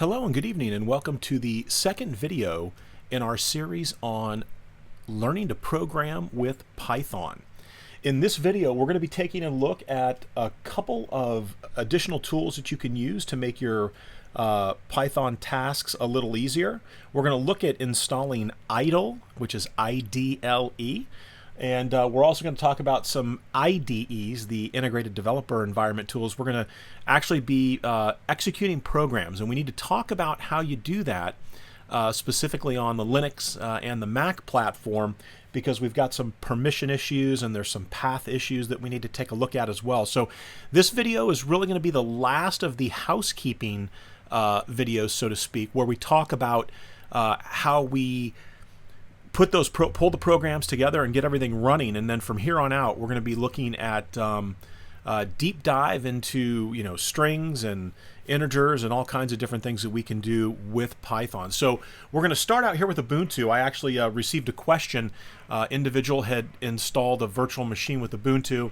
Hello and good evening, and welcome to the second video in our series on learning to program with Python. In this video, we're going to be taking a look at a couple of additional tools that you can use to make your Python tasks a little easier. We're going to look at installing IDLE, which is IDLE. And we're also going to talk about some IDEs, the Integrated Developer Environment tools. We're going to actually be executing programs, and we need to talk about how you do that specifically on the Linux and the Mac platform, because we've got some permission issues and there's some path issues that we need to take a look at as well. So this video is really going to be the last of the housekeeping videos, so to speak, where we talk about how we pull the programs together and get everything running, and then from here on out we're going to be looking at deep dive into strings and integers and all kinds of different things that we can do with Python. So we're going to start out here with Ubuntu. I actually received a question. Individual had installed a virtual machine with Ubuntu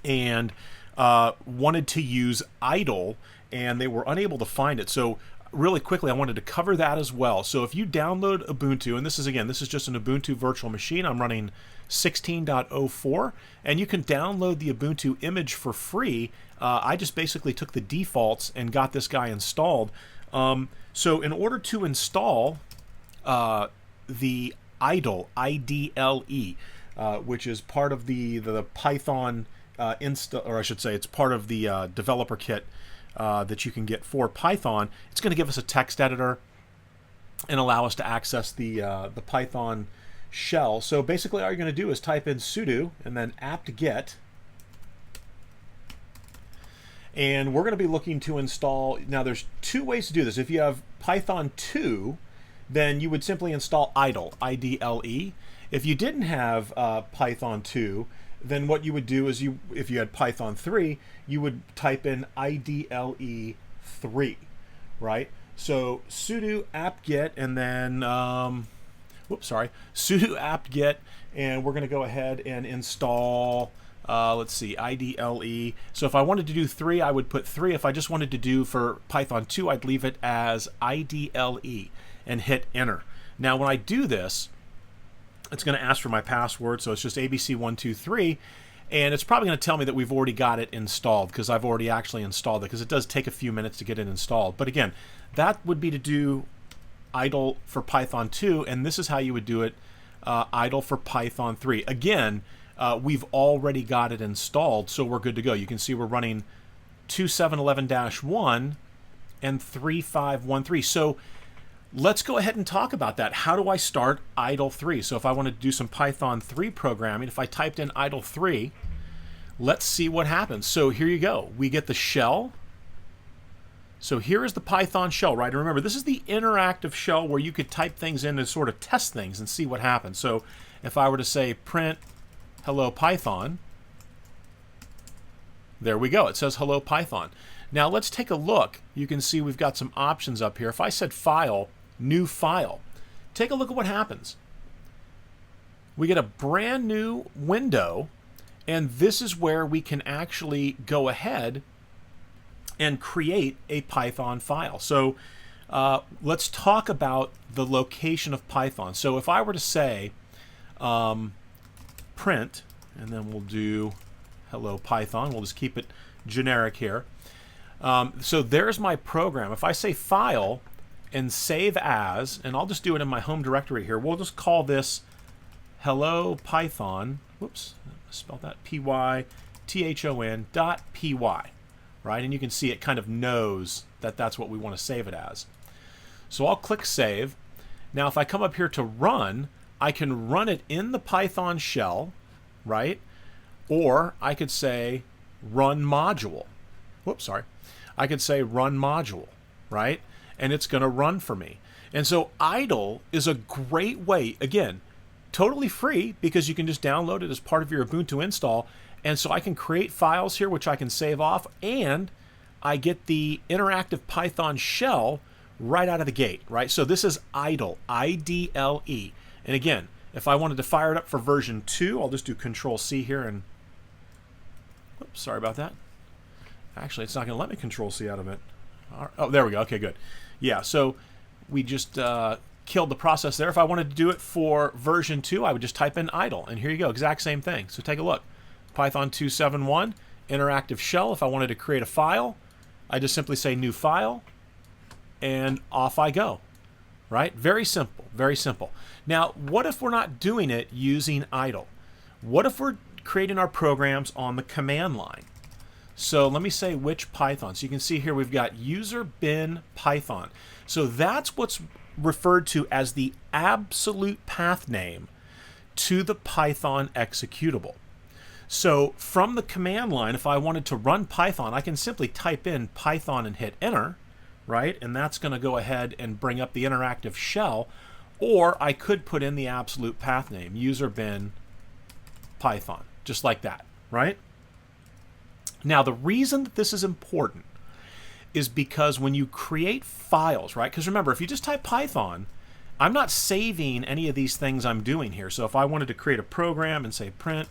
and wanted to use IDLE, and they were unable to find it. So really quickly, I wanted to cover that as well. So if you download Ubuntu, and this is just an Ubuntu virtual machine, I'm running 16.04, and you can download the Ubuntu image for free. I just basically took the defaults and got this guy installed. So in order to install the IDLE, IDLE, which is part of the Python or I should say it's part of the developer kit that you can get for Python. It's going to give us a text editor and allow us to access the Python shell. So basically all you're going to do is type in sudo and then apt-get, and we're going to be looking to install. Now there's two ways to do this. If you have Python 2, then you would simply install IDLE, IDLE. If you didn't have Python 2, then what you would do is if you had Python 3, you would type in IDLE 3, right? So sudo apt-get and then, sudo apt-get, and we're going to go ahead and install, let's see, IDLE. So if I wanted to do 3, I would put 3. If I just wanted to do for Python 2, I'd leave it as IDLE and hit enter. Now when I do this, it's going to ask for my password, so it's just ABC123, and it's probably going to tell me that we've already got it installed because I've already actually installed it, because it does take a few minutes to get it installed. But again, that would be to do IDLE for Python 2, and this is how you would do it, IDLE for Python 3. Again, we've already got it installed, so we're good to go. You can see we're running 2711-1 and 3513. So let's go ahead and talk about that. How do I start IDLE 3? So if I wanted to do some Python 3 programming, if I typed in IDLE 3, let's see what happens. So here you go. We get the shell. So here is the Python shell, right? And remember, this is the interactive shell where you could type things in and sort of test things and see what happens. So if I were to say print hello Python, there we go. It says hello Python. Now let's take a look. You can see we've got some options up here. If I said file, new file, take a look at what happens. We get a brand new window, and this is where we can actually go ahead and create a Python file. So let's talk about the location of Python. So if I were to say print, and then we'll do hello Python, we'll just keep it generic here. So there's my program. If I say file and save as, and I'll just do it in my home directory here, we'll just call this hello Python, whoops, spell that, python.py, right? And you can see it kind of knows that that's what we want to save it as. So I'll click save. Now if I come up here to run, I can run it in the Python shell, right? Or I could say run module. Whoops, sorry. I could say run module, right? And it's going to run for me. And so IDLE is a great way, again, totally free, because you can just download it as part of your Ubuntu install. And so I can create files here, which I can save off, and I get the interactive Python shell right out of the gate, right? So this is IDLE, IDLE. And again, if I wanted to fire it up for version 2, I'll just do Control-C here and, oops, sorry about that. Actually, it's not going to let me Control-C out of it. Oh, there we go. Okay, good. Yeah, so we just killed the process there. If I wanted to do it for version 2, I would just type in idle, and here you go, exact same thing. So take a look. Python 271, interactive shell. If I wanted to create a file, I just simply say new file, and off I go, right? Very simple, very simple. Now, what if we're not doing it using idle? What if we're creating our programs on the command line? So let me say which Python. So you can see here we've got user bin Python. So that's what's referred to as the absolute path name to the Python executable. So from the command line, if I wanted to run Python, I can simply type in Python and hit enter, right? And that's going to go ahead and bring up the interactive shell. Or I could put in the absolute path name, user bin Python, just like that, right? Now, the reason that this is important is because when you create files, right? Because remember, if you just type Python, I'm not saving any of these things I'm doing here. So if I wanted to create a program and say print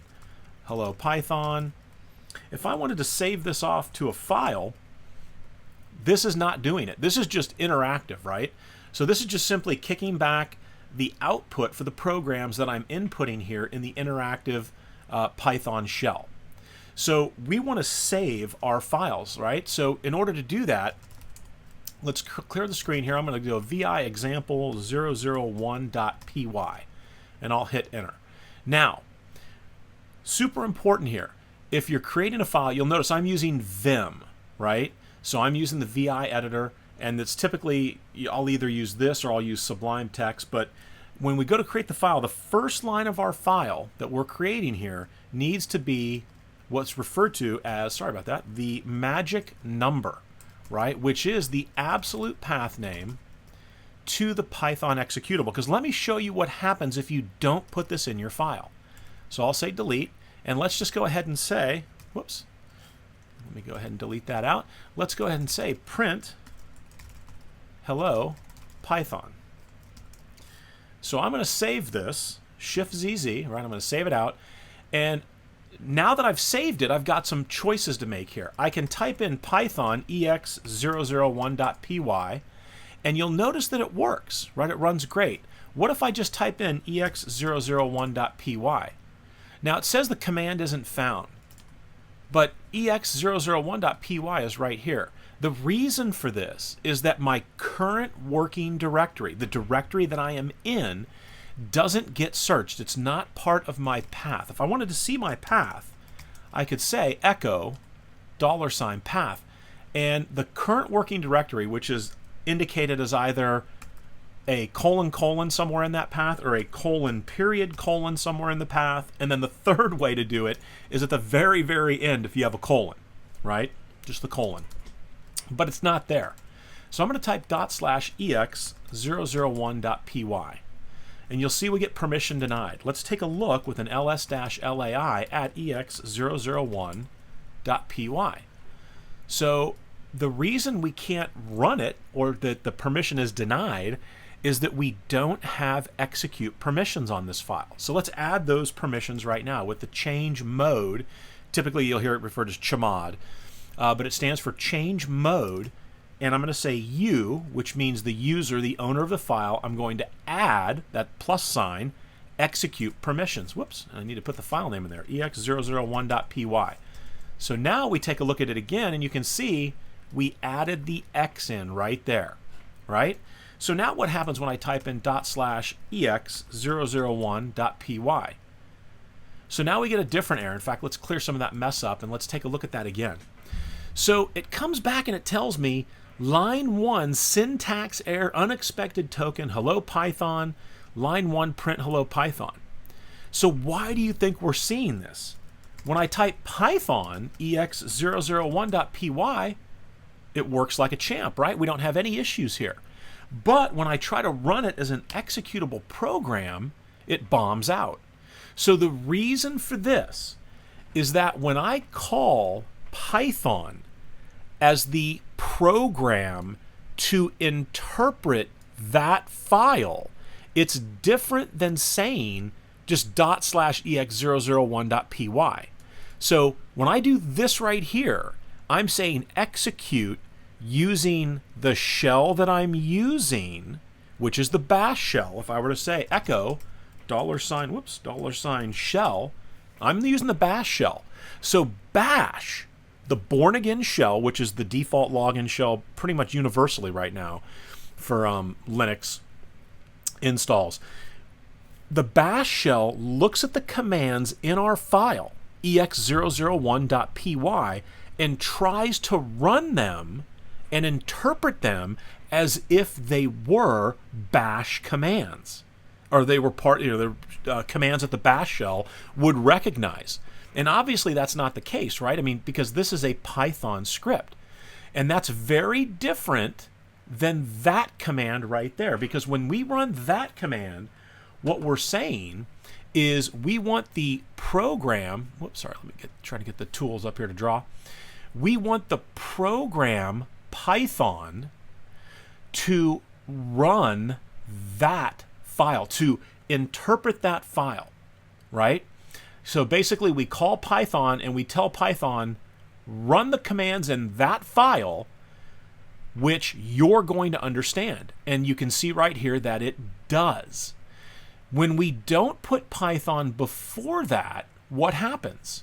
hello Python, if I wanted to save this off to a file, this is not doing it. This is just interactive, right? So this is just simply kicking back the output for the programs that I'm inputting here in the interactive Python shell. So we want to save our files, right? So in order to do that, let's clear the screen here. I'm going to go vi example 001.py, and I'll hit enter. Now, super important here. If you're creating a file, you'll notice I'm using Vim, right? So I'm using the VI editor, and it's typically, I'll either use this or I'll use Sublime Text, but when we go to create the file, the first line of our file that we're creating here needs to be what's referred to as, sorry about that, the magic number, right? Which is the absolute path name to the Python executable. Because let me show you what happens if you don't put this in your file. So I'll say delete, and let's just go ahead and say, whoops, let me go ahead and delete that out. Let's go ahead and say print hello Python. So I'm going to save this, Shift-ZZ, right? I'm going to save it out, and now that I've saved it, I've got some choices to make here. I can type in Python ex001.py, and you'll notice that it works, right? It runs great. What if I just type in ex001.py? Now it says the command isn't found, but ex001.py is right here. The reason for this is that my current working directory, the directory that I am in, doesn't get searched. It's not part of my path. If I wanted to see my path, I could say echo $path, and the current working directory, which is indicated as either a : somewhere in that path or a : somewhere in the path, and then the third way to do it is at the very, very end if you have a colon, right? Just the colon. But it's not there. So I'm going to type /ex001.py. And you'll see we get permission denied. Let's take a look with an ls-lai at ex001.py. So the reason we can't run it, or that the permission is denied, is that we don't have execute permissions on this file. So let's add those permissions right now with the change mode. Typically you'll hear it referred as chmod, but it stands for change mode. And I'm going to say u, which means the user, the owner of the file. I'm going to add that plus sign, execute permissions. Whoops, I need to put the file name in there, ex001.py. So now we take a look at it again, and you can see we added the X in right there, right? So now what happens when I type in /ex001.py? So now we get a different error. In fact, let's clear some of that mess up, and let's take a look at that again. So it comes back and it tells me line 1, syntax error, unexpected token, hello Python, line 1, print hello Python. So why do you think we're seeing this? When I type Python ex001.py, it works like a champ, right? We don't have any issues here. But when I try to run it as an executable program, it bombs out. So the reason for this is that when I call Python as the program to interpret that file, it's different than saying just ./ex001.py. So when I do this right here, I'm saying execute using the shell that I'm using, which is the bash shell. If I were to say echo $ shell, I'm using the bash shell. So bash, the born again shell, which is the default login shell pretty much universally right now for Linux installs. The bash shell looks at the commands in our file, ex001.py, and tries to run them and interpret them as if they were bash commands, or they were part, the commands that the bash shell would recognize. And obviously that's not the case, right? I mean, because this is a Python script. And that's very different than that command right there. Because when we run that command, what we're saying is we want the program, let me try to get the tools up here to draw. We want the program Python to run that file, to interpret that file, right? So basically we call Python and we tell Python, run the commands in that file which you're going to understand. And you can see right here that it does. When we don't put Python before that, what happens?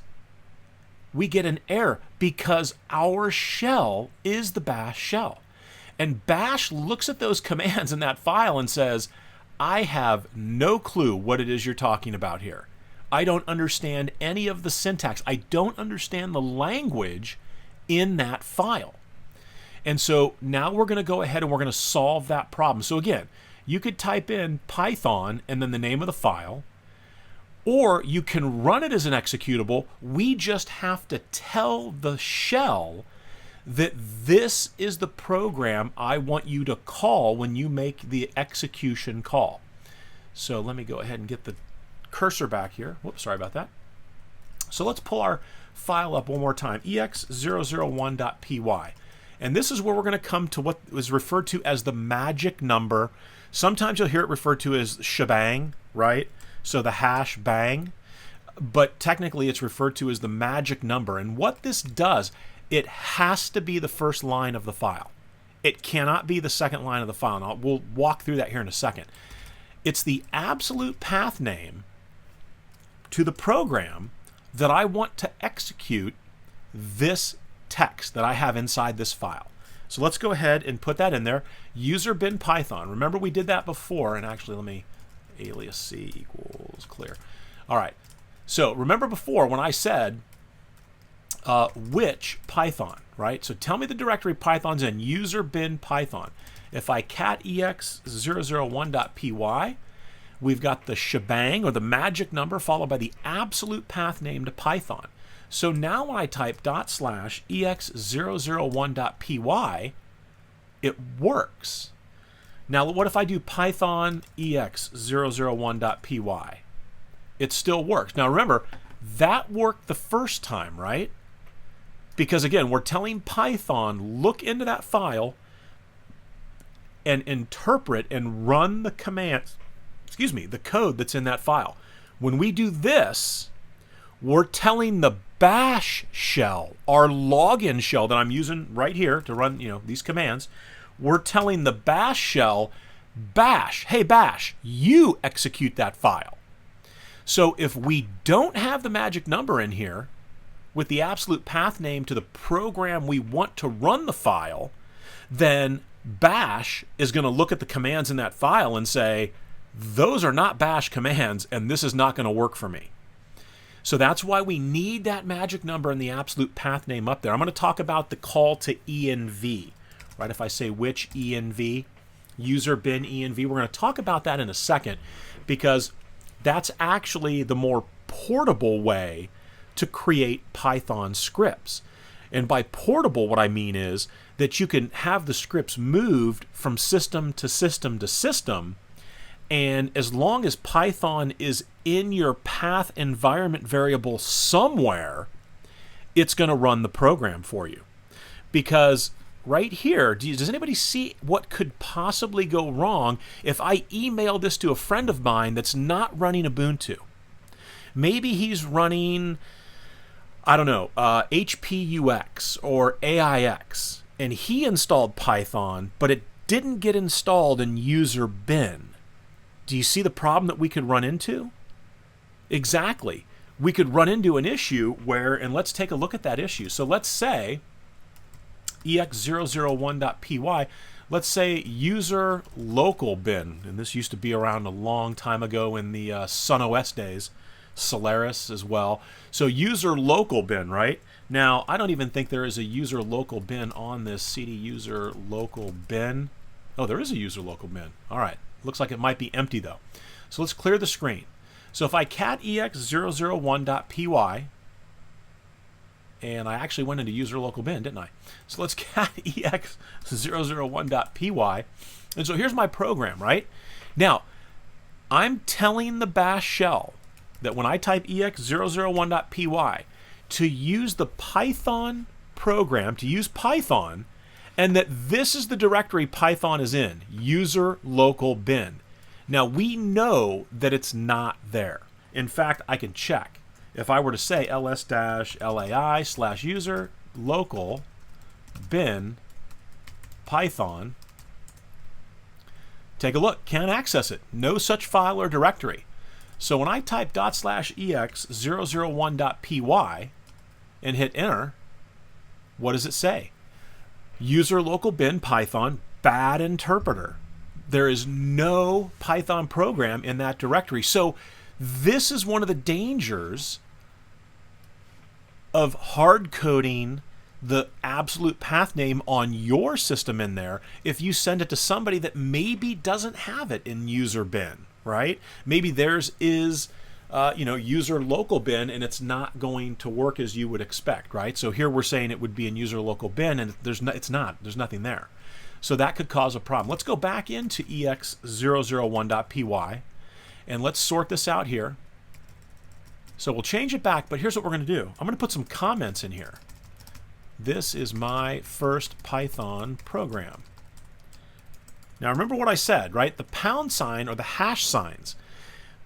We get an error because our shell is the bash shell. And bash looks at those commands in that file and says, I have no clue what it is you're talking about here. I don't understand any of the syntax. I don't understand the language in that file. And so now we're going to go ahead and we're going to solve that problem. So again, you could type in Python and then the name of the file, or you can run it as an executable. We just have to tell the shell that this is the program I want you to call when you make the execution call. So let me go ahead and get the cursor back here. Whoops, sorry about that. So let's pull our file up one more time, ex001.py. And this is where we're going to come to what is referred to as the magic number. Sometimes you'll hear it referred to as shebang, right? So the hash bang. But technically it's referred to as the magic number. And what this does, it has to be the first line of the file. It cannot be the second line of the file. Now, we'll walk through that here in a second. It's the absolute path name to the program that I want to execute this text that I have inside this file. So let's go ahead and put that in there. User bin Python. Remember we did that before, and actually let me alias C equals clear. All right. So remember before when I said which Python, right? So tell me the directory Python's in, user bin Python. If I cat ex001.py, we've got the shebang or the magic number followed by the absolute path name to Python. So now when I type /ex001.py, it works. Now what if I do Python ex001.py? It still works. Now remember, that worked the first time, right? Because again, we're telling Python, look into that file and interpret and run the commands, the code that's in that file. When we do this, we're telling the bash shell, our login shell that I'm using right here to run, these commands, we're telling the bash shell, bash, hey bash, you execute that file. So if we don't have the magic number in here with the absolute path name to the program we want to run the file, then bash is going to look at the commands in that file and say, those are not bash commands and this is not going to work for me. So that's why we need that magic number and the absolute path name up there. I'm going to talk about the call to env, right? If I say which env, user bin env, we're going to talk about that in a second because that's actually the more portable way to create Python scripts. And by portable, what I mean is that you can have the scripts moved from system to system to system, and as long as Python is in your path environment variable somewhere, it's going to run the program for you. Because right here, does anybody see what could possibly go wrong if I email this to a friend of mine that's not running Ubuntu? Maybe he's running, I don't know, HPUX or AIX, and he installed Python, but it didn't get installed in user bin. Do you see the problem that we could run into? Exactly. We could run into an issue where, and let's take a look at that issue. So let's say ex001.py, let's say user local bin, and this used to be around a long time ago in the Sun OS days, Solaris as well. So user local bin, right? Now, I don't even think there is a user local bin on this cd user local bin. Oh, there is a user local bin. All right. Looks like it might be empty though. So let's clear the screen. So if I cat ex001.py, and I actually went into user local bin, didn't I? So let's cat ex001.py. And so here's my program, right? Now, I'm telling the bash shell that when I type ex001.py to use the Python program, to use Python, and that this is the directory Python is in, user local bin. Now, we know that it's not there. In fact, I can check. If I were to say ls-lai/user local bin Python, take a look. Can't access it. No such file or directory. So when I type /ex001.py and hit enter, what does it say? User local bin Python bad interpreter. There is no Python program in that directory. So this is one of the dangers of hard coding the absolute path name on your system in there if you send it to somebody that maybe doesn't have it in user bin, right? Maybe theirs is user local bin, and it's not going to work as you would expect, right? So here we're saying it would be in user local bin, and there's nothing there. So that could cause a problem. Let's go back into ex001.py, and let's sort this out here. So we'll change it back, but here's what we're going to do. I'm going to put some comments in here. This is my first Python program. Now remember what I said, right? The pound sign or the hash signs,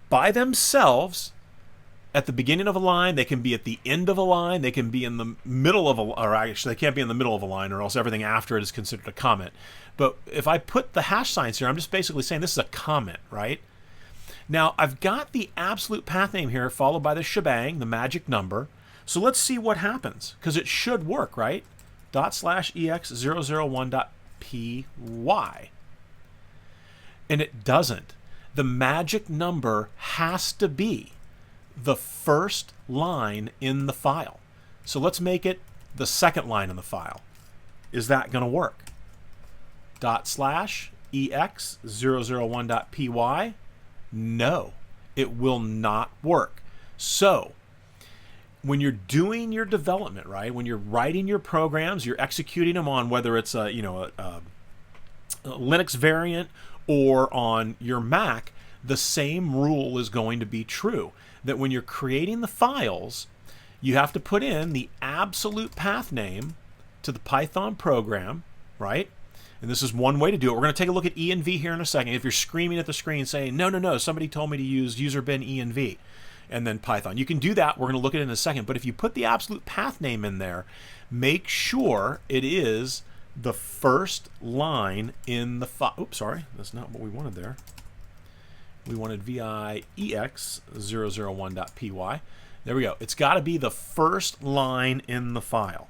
by themselves, at the beginning of a line, they can be at the end of a line, they can be in the middle of a, or actually they can't be in the middle of a line, or else everything after it is considered a comment. But if I put the hash signs here, I'm just basically saying this is a comment, right? Now I've got the absolute path name here followed by the shebang, the magic number. So let's see what happens, because it should work, right? /ex001.py. And it doesn't. The magic number has to be the first line in the file. So let's make it the second line in the file. Is that going to work? /ex001.py? No, it will not work. So when you're doing your development, right, when you're writing your programs, you're executing them on whether it's a Linux variant or on your Mac, the same rule is going to be true. That when you're creating the files, you have to put in the absolute path name to the Python program, right? And this is one way to do it. We're going to take a look at env here in a second. If you're screaming at the screen saying, no, somebody told me to use user bin env and then Python. You can do that. We're going to look at it in a second. But if you put the absolute path name in there, make sure it is the first line in the file. Oops, sorry. That's not what we wanted there. We wanted VIEX001.py. There we go. It's got to be the first line in the file.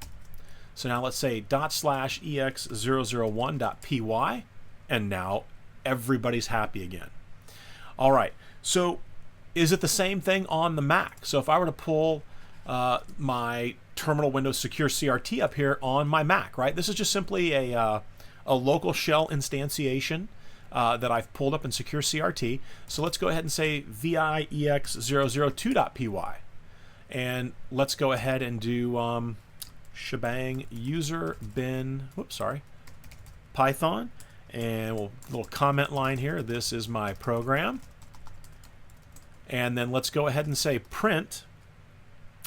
So now let's say /ex001.py, and now everybody's happy again. All right. So is it the same thing on the Mac? So if I were to pull my terminal Windows Secure CRT up here on my Mac, right? This is just simply a local shell instantiation that I've pulled up in Secure CRT. So let's go ahead and say VIEX002.py. And let's go ahead and do shebang user bin, Python. And we'll little comment line here. This is my program. And then let's go ahead and say print.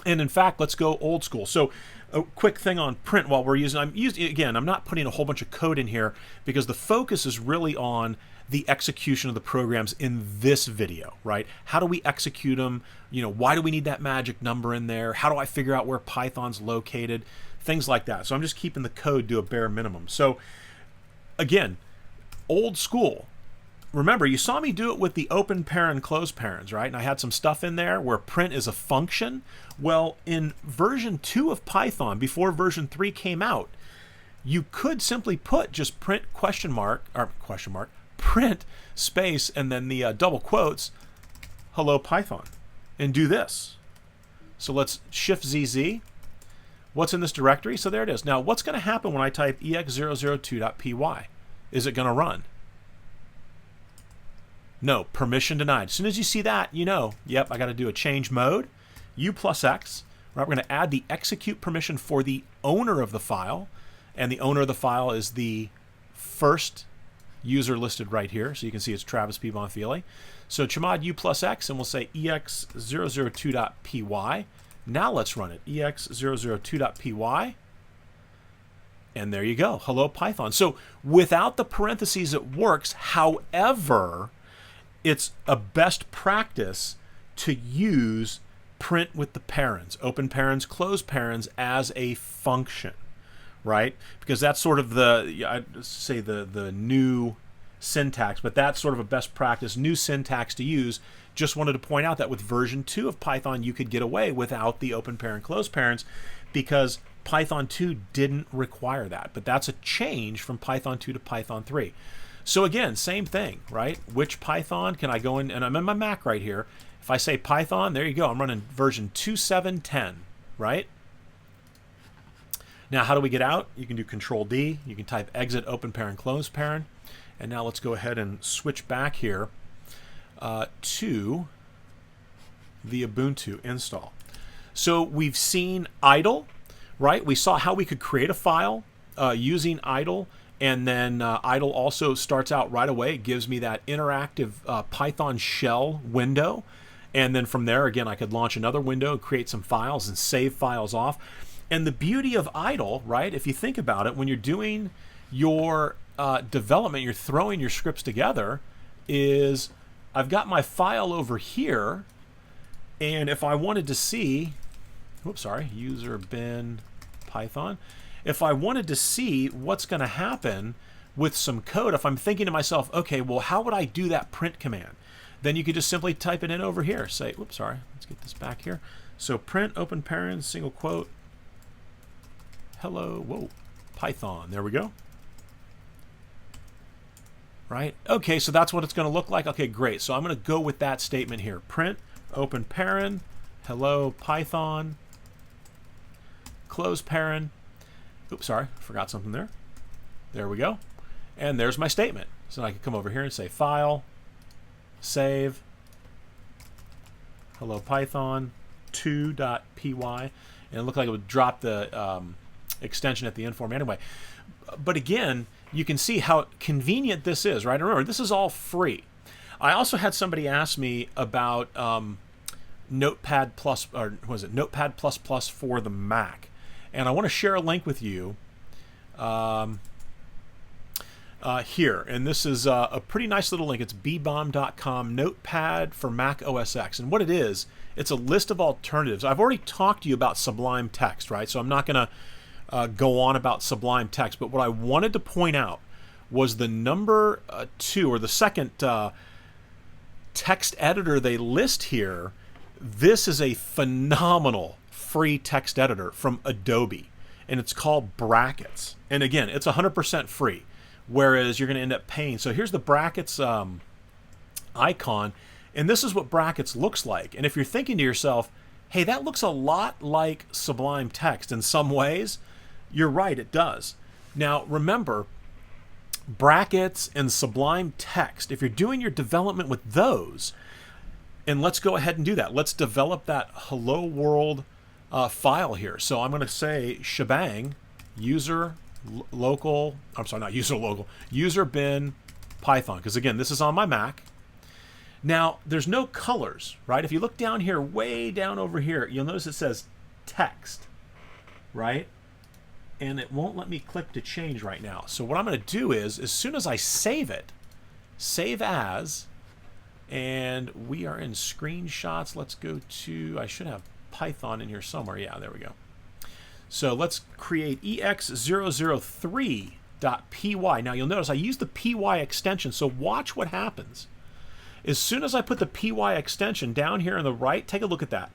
And in fact, let's go old school. So a quick thing on print while we're using, I'm not putting a whole bunch of code in here because the focus is really on the execution of the programs in this video, right? How do we execute them? Why do we need that magic number in there? How do I figure out where Python's located? things like that. So I'm just keeping the code to a bare minimum. So again, old school. Remember, you saw me do it with the open parent, close parents, right? And I had some stuff in there where print is a function. Well, in version 2 of Python, before version 3 came out, you could simply put just print print space and then the double quotes, hello Python, and do this. So let's shift ZZ. What's in this directory? So there it is. Now, what's going to happen when I type ex002.py? Is it going to run? No, permission denied. As soon as you see that, you know, yep, I got to do a change mode, U plus X. Right, we're going to add the execute permission for the owner of the file, and the owner of the file is the first user listed right here. So you can see it's Travis P. Bonfili. So chmod U plus X, and we'll say ex002.py. Now let's run it, ex002.py. And there you go, hello Python. So without the parentheses, it works. However, it's a best practice to use print with the parents, open parents, close parents as a function, right? Because that's sort of the, I'd say the new syntax, but that's sort of a best practice, new syntax to use. Just wanted to point out that with version 2 of Python, you could get away without the open parent, close parents, because Python 2 didn't require that. But that's a change from Python 2 to Python 3. So again, same thing, right? Which Python can I go in? And I'm in my Mac right here. If I say Python, there you go. I'm running version 2.7.10, right? Now, how do we get out? You can do Control D. You can type exit open parent, close parent. And now let's go ahead and switch back here to the Ubuntu install. So we've seen IDLE, right? We saw how we could create a file using IDLE. And then IDLE also starts out right away. It gives me that interactive Python shell window. And then from there, again, I could launch another window, create some files, and save files off. And the beauty of IDLE, right, if you think about it, when you're doing your development, you're throwing your scripts together, is I've got my file over here. And if I wanted to see, oops, sorry, user bin Python. If I wanted to see what's going to happen with some code, if I'm thinking to myself, okay, well, how would I do that print command? Then you could just simply type it in over here. Say, oops, sorry, let's get this back here. So print open parent, single quote, hello, whoa, Python. There we go. Right? Okay, so that's what it's going to look like. Okay, great. So I'm going to go with that statement here. Print open parent, hello, Python, close parent. Oops, sorry, forgot something there. There we go. And there's my statement. So I can come over here and say File, Save, Hello Python 2.py, and it looked like it would drop the extension at the end for me anyway. But again, you can see how convenient this is, right? And remember, this is all free. I also had somebody ask me about Notepad plus, or was it Notepad plus plus for the Mac. And I want to share a link with you here. And this is a pretty nice little link. It's bbomb.com, Notepad for Mac OS X. And what it is, it's a list of alternatives. I've already talked to you about Sublime Text, right? So I'm not going to go on about Sublime Text. But what I wanted to point out was the number 2, or the second text editor they list here. This is a phenomenal free text editor from Adobe, and it's called Brackets. And again, it's 100% free, whereas you're going to end up paying. So here's the Brackets icon, and this is what Brackets looks like. And if you're thinking to yourself, hey, that looks a lot like Sublime Text in some ways, you're right, it does. Now remember, Brackets and Sublime Text, if you're doing your development with those, and let's go ahead and do that. Let's develop that hello world file here. So I'm going to say shebang user local, I'm sorry, not user local, user bin Python, because again, this is on my Mac. Now, there's no colors, right? If you look down here, way down over here, you'll notice it says text, right? And it won't let me click to change right now. So what I'm going to do is, as soon as I save it, save as, and we are in screenshots. Let's go to, I should have Python in here somewhere. Yeah, there we go. So let's create ex003.py. Now you'll notice I use the py extension, so watch what happens. As soon as I put the py extension down here on the right, take a look at that.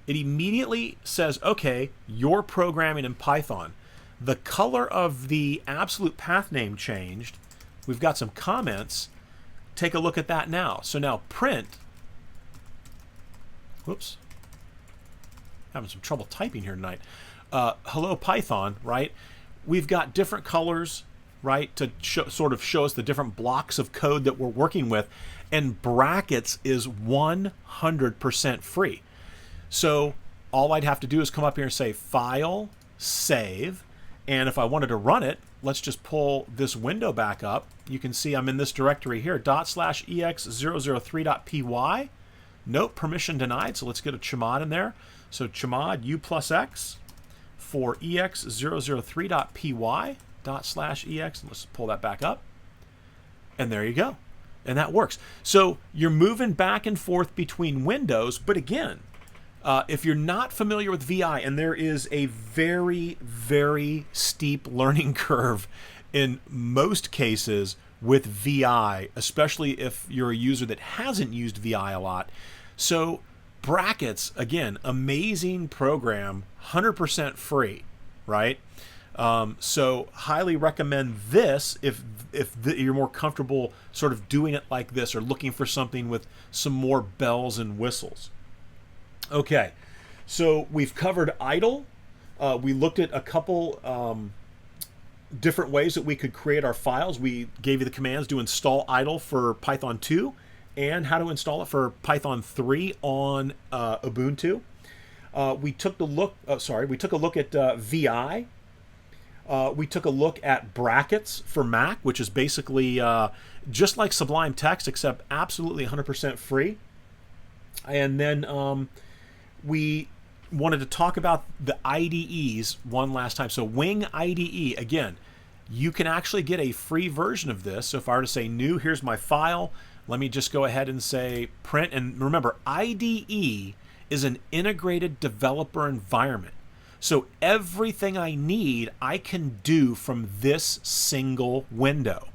It immediately says, okay, you're programming in Python. The color of the absolute path name changed. We've got some comments. Take a look at that now. So now print, whoops, having some trouble typing here tonight. Hello Python, right? We've got different colors, right, to sort of show us the different blocks of code that we're working with. And brackets is 100% free. So all I'd have to do is come up here and say File, Save, and if I wanted to run it, let's just pull this window back up. You can see I'm in this directory here, /ex003.py. Nope, permission denied, so let's get a chmod in there. So chmod u+x for ex003.py /ex, and let's pull that back up. And there you go. And that works. So you're moving back and forth between windows, but again, if you're not familiar with VI, and there is a very, very steep learning curve in most cases with VI, especially if you're a user that hasn't used VI a lot. So Brackets, again, amazing program, 100% free, right? So highly recommend this if you're more comfortable sort of doing it like this or looking for something with some more bells and whistles. Okay, so we've covered IDLE. We looked at a couple different ways that we could create our files. We gave you the commands to install IDLE for Python 2 and how to install it for Python 3 on Ubuntu. We took a look at VI. We took a look at Brackets for Mac, which is basically just like Sublime Text, except absolutely 100% free. And then we wanted to talk about the IDEs one last time. So Wing IDE, again, you can actually get a free version of this. So if I were to say new, here's my file. Let me just go ahead and say print. And remember, IDE is an integrated developer environment. So everything I need, I can do from this single window.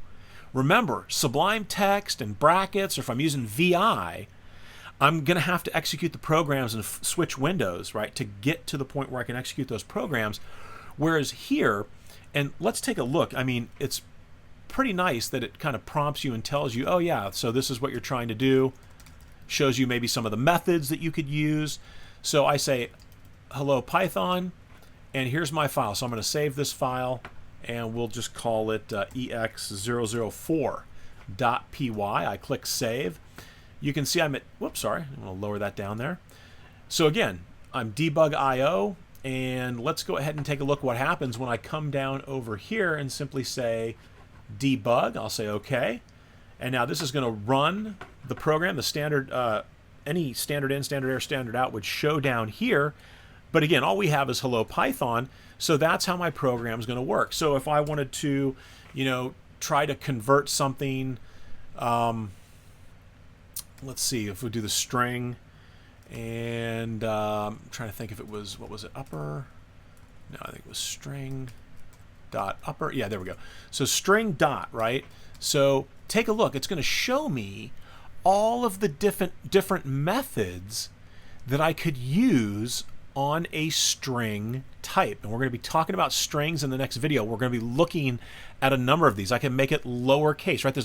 Remember, Sublime Text and Brackets, or if I'm using VI, I'm going to have to execute the programs and switch windows, right, to get to the point where I can execute those programs. Whereas here, and let's take a look. I mean, it's pretty nice that it kind of prompts you and tells you, oh yeah, so this is what you're trying to do. Shows you maybe some of the methods that you could use. So I say, hello Python, and here's my file. So I'm going to save this file, and we'll just call it ex004.py. I click save. You can see I'm at, whoops, sorry, I'm going to lower that down there. So again, I'm debug IO, and let's go ahead and take a look what happens when I come down over here and simply say debug. I'll say OK. And now this is going to run the program. The standard, any standard in, standard error, standard out would show down here. But again, all we have is hello Python. So that's how my program is going to work. So if I wanted to, try to convert something, let's see if we do the string, and I'm trying to think if it was, what was it, upper? No, I think it was string dot upper. Yeah, there we go. So string dot, right? So take a look. It's going to show me all of the different methods that I could use on a string type. And we're going to be talking about strings in the next video. We're going to be looking at a number of these. I can make it lowercase, right?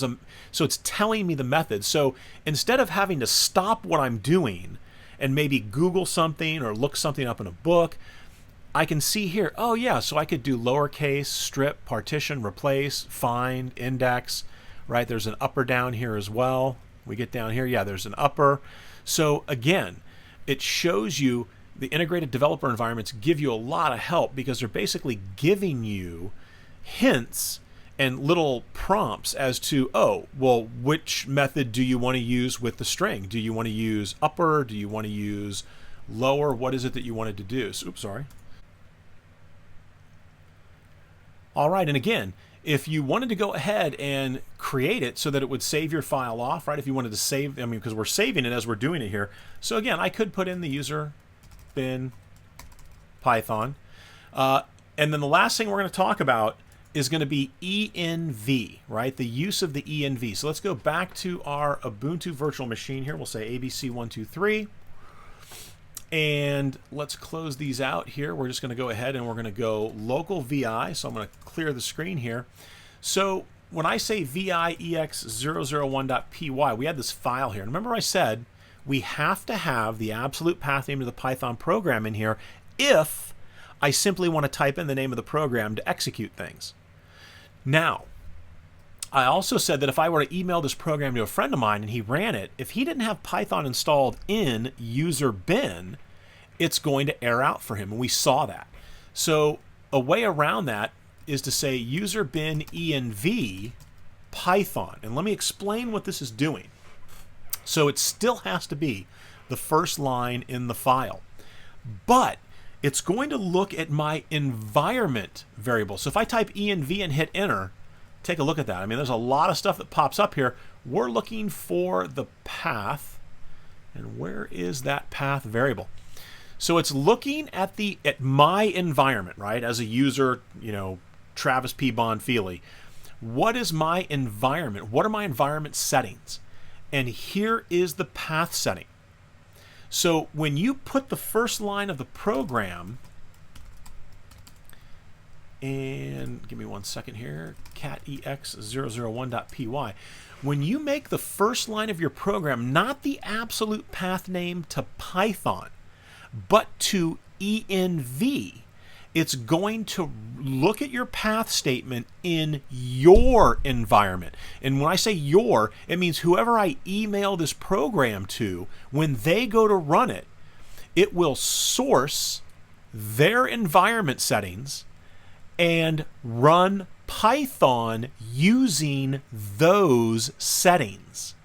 So it's telling me the method. So instead of having to stop what I'm doing and maybe Google something or look something up in a book, I can see here, oh yeah, so I could do lowercase, strip, partition, replace, find, index, right? There's an upper down here as well. We get down here, yeah, there's an upper. So again, it shows you the integrated developer environments give you a lot of help because they're basically giving you hints and little prompts as to, oh, well, which method do you want to use with the string? Do you want to use upper? Do you want to use lower? What is it that you wanted to do? So, oops, sorry. All right, and again, if you wanted to go ahead and create it so that it would save your file off, right? If you wanted to save, I mean, because we're saving it as we're doing it here. So again, I could put in the user bin Python. And then the last thing we're going to talk about is going to be env, right? The use of the env. So let's go back to our Ubuntu virtual machine here. We'll say ABC123. And let's close these out here. We're just going to go ahead and we're going to go local VI. So I'm going to clear the screen here. So when I say VIEX001.py, we had this file here. Remember I said we have to have the absolute path name to the Python program in here if I simply want to type in the name of the program to execute things. Now, I also said that if I were to email this program to a friend of mine and he ran it, if he didn't have Python installed in user bin, it's going to error out for him, and we saw that. So a way around that is to say user bin env Python. And let me explain what this is doing. So it still has to be the first line in the file, but it's going to look at my environment variable. So if I type env and hit enter, take a look at that. I mean, there's a lot of stuff that pops up here. We're looking for the path, and where is that path variable? So it's looking at my environment, right? As a user, you know, Travis P. Bonfili. What is my environment? What are my environment settings? And here is the path setting. So when you put the first line of the program, and give me 1 second here, catex001.py. When you make the first line of your program not the absolute path name to Python, but to env, it's going to look at your path statement in your environment. And when I say your, it means whoever I email this program to, when they go to run it, it will source their environment settings and run Python using those settings.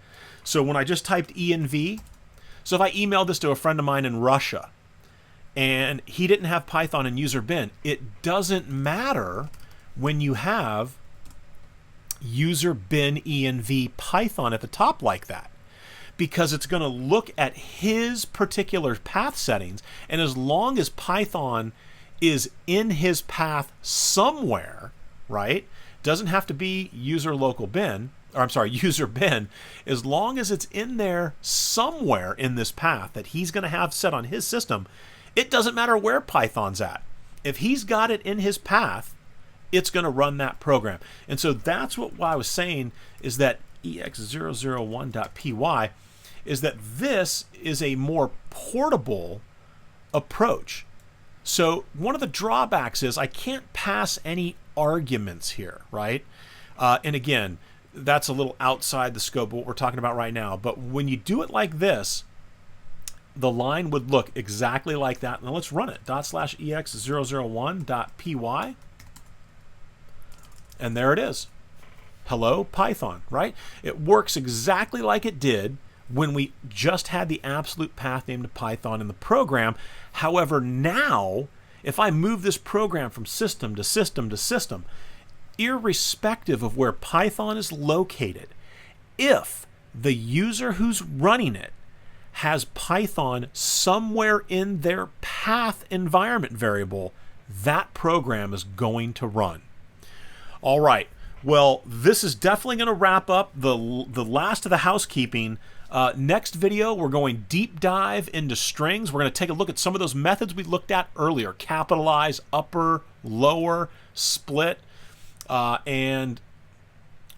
So when I just typed env, so if I emailed this to a friend of mine in Russia and he didn't have Python in user bin, it doesn't matter when you have user bin env Python at the top like that, because it's going to look at his particular path settings, and as long as Python is in his path somewhere, right? Doesn't have to be user local bin, or I'm sorry, user bin. As long as it's in there somewhere in this path that he's going to have set on his system, it doesn't matter where Python's at. If he's got it in his path, it's going to run that program. And so that's what I was saying, is that ex001.py is that this is a more portable approach. So one of the drawbacks is I can't pass any arguments here, right? And again, that's a little outside the scope of what we're talking about right now. But when you do it like this, the line would look exactly like that. Now let's run it. /ex001.py. And there it is. Hello, Python, right? It works exactly like it did when we just had the absolute path name to Python in the program. However, now, if I move this program from system to system to system, irrespective of where Python is located, if the user who's running it has Python somewhere in their path environment variable, that program is going to run. All right. Well, this is definitely going to wrap up the last of the housekeeping. Next video, we're going deep dive into strings. We're going to take a look at some of those methods we looked at earlier: capitalize, upper, lower, split, and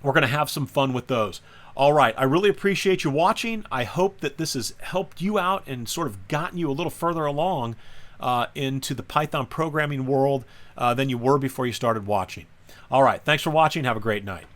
we're going to have some fun with those. All right, I really appreciate you watching. I hope that this has helped you out and sort of gotten you a little further along into the Python programming world than you were before you started watching. All right, thanks for watching. Have a great night.